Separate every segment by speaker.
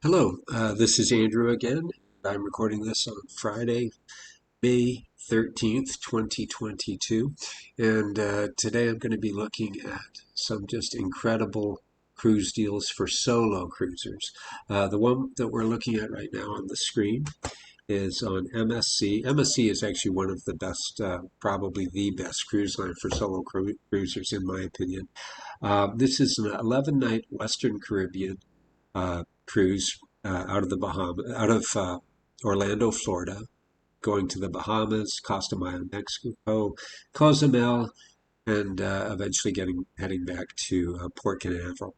Speaker 1: Hello, this is Andrew again. I'm recording this on Friday, May 13th, 2022. And today I'm going to be looking at some just incredible cruise deals for solo cruisers. The one that we're looking at right now on the screen is on MSC. MSC is actually one of the best, probably the best cruise line for solo cruisers, in my opinion. This is an 11-night Western Caribbean cruise out of Orlando, Florida, going to the Bahamas, Costa Maya, Mexico, Cozumel, and eventually heading back to Port Canaveral.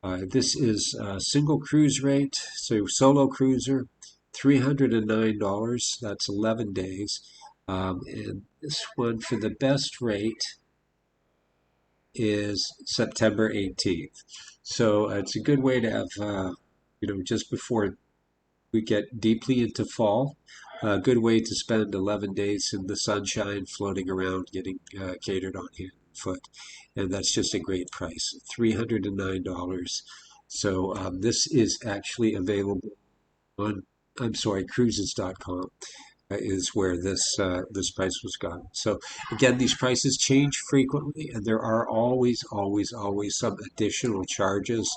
Speaker 1: This is a single cruise rate, so solo cruiser, $309. That's 11 days. And this one for the best rate is September 18th. So it's a good way to have, just before we get deeply into fall, a good way to spend 11 days in the sunshine, floating around, getting catered on hand and foot. And that's just a great price, $309. So this is actually available on, I'm sorry, cruises.com is where this price was gotten. So again, these prices change frequently, and there are always some additional charges,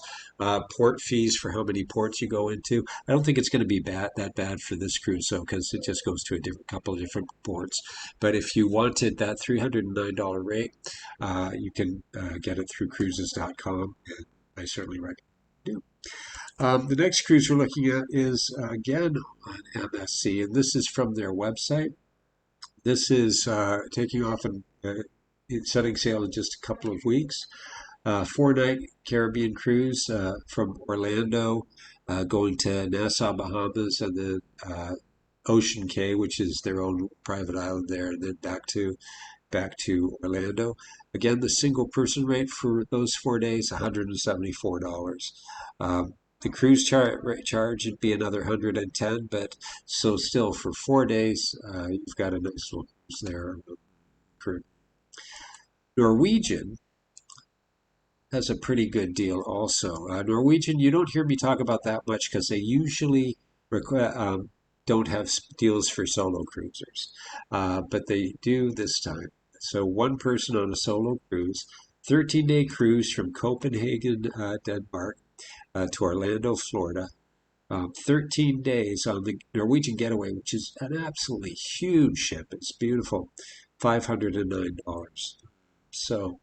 Speaker 1: port fees for how many ports you go into. I don't think it's going to be that bad for this cruise, though, because it just goes to a couple of different ports. But if you wanted that $309 rate, you can get it through cruises.com, and I certainly recommend it. The next cruise we're looking at is again on MSC, and this is from their website. This is taking off and setting sail in just a couple of weeks. 4-night Caribbean cruise from Orlando, going to Nassau, Bahamas, and then Ocean Cay, which is their own private island there, and then back to Orlando. Again, the single person rate for those 4 days, $174. The cruise charge would be another 110, but so still for 4 days, you've got a nice little cruise there. Norwegian has a pretty good deal also. Norwegian, you don't hear me talk about that much because they usually don't have deals for solo cruisers, but they do this time. So one person on a solo cruise, 13-day cruise from Copenhagen, Denmark, to Orlando, Florida. 13 days on the Norwegian Getaway, which is an absolutely huge ship. It's beautiful, $509. So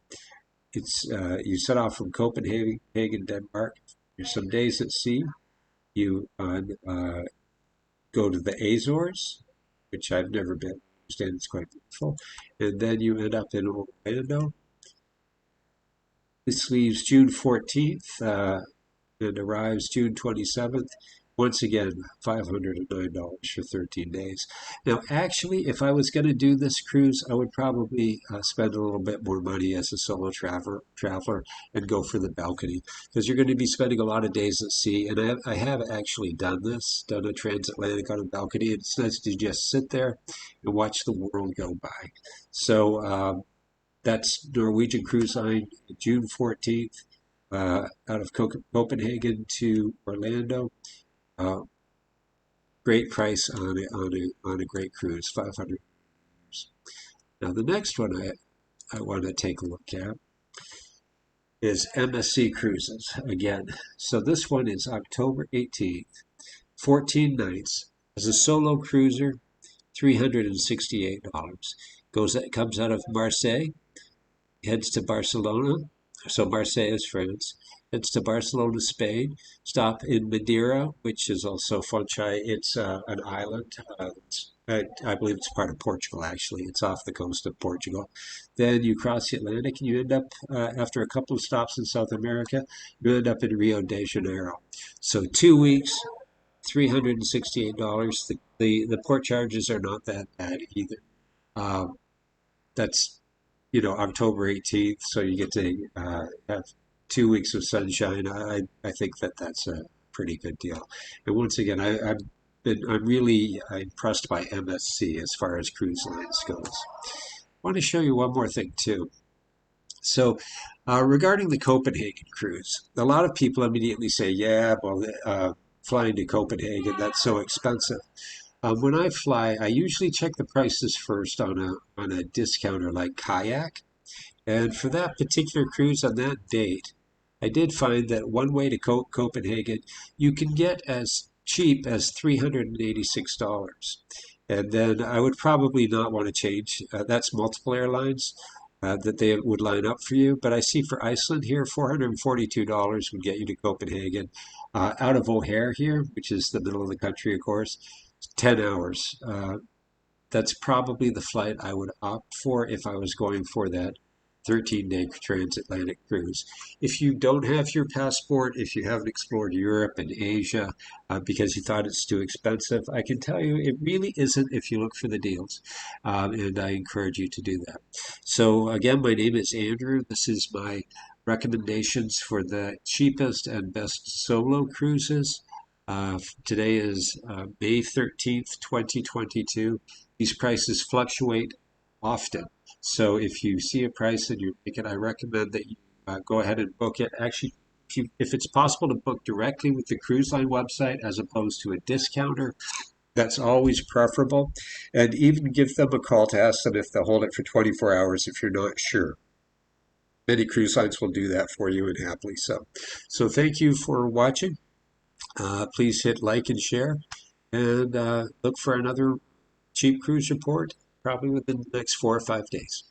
Speaker 1: it's you set off from Copenhagen, Denmark. There's some days at sea. You go to the Azores, which I've never been. I understand it's quite beautiful, and then you end up in Orlando. This leaves June 14th. And arrives June 27th. Once again, $509 for 13 days. Now, actually, if I was going to do this cruise, I would probably spend a little bit more money as a solo traveler and go for the balcony, because you're going to be spending a lot of days at sea. And I have actually done a transatlantic on a balcony. It's nice to just sit there and watch the world go by. So that's Norwegian Cruise Line, June 14th. Out of Copenhagen to Orlando. Great price on a great cruise, $500. Now the next one I want to take a look at is MSC Cruises again. So this one is October 18th, 14 nights as a solo cruiser, $368. Comes out of Marseille, heads to Barcelona. So Marseille is France. Heads to Barcelona, Spain. Stop in Madeira, which is also Funchal. It's an island. I believe it's part of Portugal, actually. It's off the coast of Portugal. Then you cross the Atlantic and you end up, after a couple of stops in South America, you end up in Rio de Janeiro. So 2 weeks, $368. The port charges are not that bad either. That's October 18th, so you get to have 2 weeks of sunshine. I think that's a pretty good deal. And once again, I'm really impressed by MSC as far as cruise lines goes. I want to show you one more thing too. So, regarding the Copenhagen cruise, a lot of people immediately say, "Yeah, well, flying to Copenhagen, that's so expensive." When I fly, I usually check the prices first on a discounter like Kayak. And for that particular cruise on that date, I did find that one way to Copenhagen, you can get as cheap as $386. And then I would probably not want to change. That's multiple airlines that they would line up for you. But I see for Iceland here, $442 would get you to Copenhagen. Out of O'Hare here, which is the middle of the country, of course, 10 hours. That's probably the flight I would opt for if I was going for that 13-day transatlantic cruise. If you don't have your passport, if you haven't explored Europe and Asia because you thought it's too expensive, I can tell you it really isn't if you look for the deals. And I encourage you to do that. So, again, my name is Andrew. This is my recommendations for the cheapest and best solo cruises. Today is May 13th, 2022. These prices fluctuate often. So if you see a price and you pick it, I recommend that you go ahead and book it. Actually, if it's possible to book directly with the cruise line website as opposed to a discounter, that's always preferable. And even give them a call to ask them if they'll hold it for 24 hours if you're not sure. Many cruise lines will do that for you and happily so. So thank you for watching. Please hit like and share and look for another cheap cruise report probably within the next 4 or 5 days.